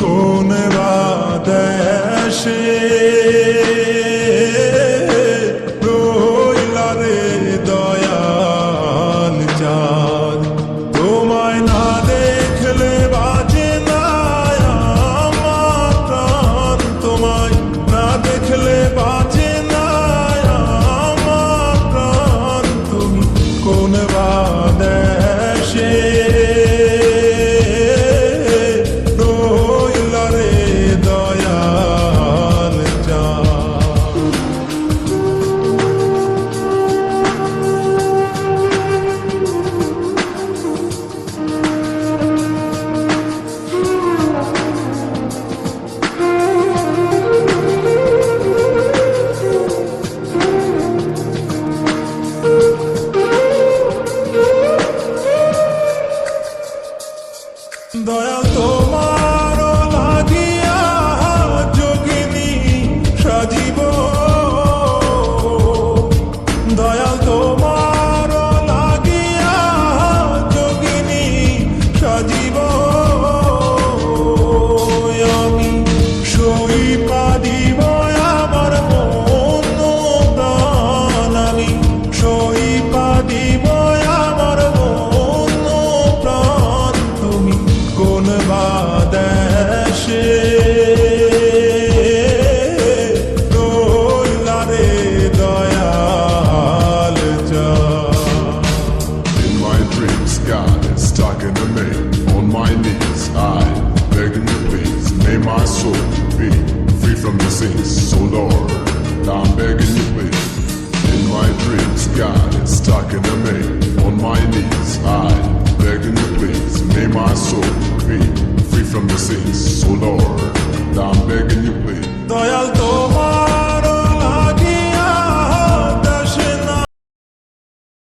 কোন দেশে রইলা রে দয়াল চাঁদ, তোমায় না দেখলে বাজে না আমার প্রাণ, তোমায় না দেখলে বাজে না আমার প্রাণ। তুমি কোন দেশে রইলা রে দয়াল চাঁদ। দয়াল তোমার লাগিয়া যোগিনী সাজিব, দয়াল তোমার লাগিয়া যোগিনী সাজিব। আমি সই পাদিব আমার মন প্রাণ, আমি সই পাদিব আমার মন প্রাণ। তুমি কোন দেশে রইলা রে দয়াল চাঁদ। In my dreams, God is talking to me. On my knees, I begging you please, may my soul be free from the sins. So Lord, I'm begging you please. In my dreams, God is talking to me. On my knees, I begging you please, may my soul be free from the sins. So Lord, I'm begging you please.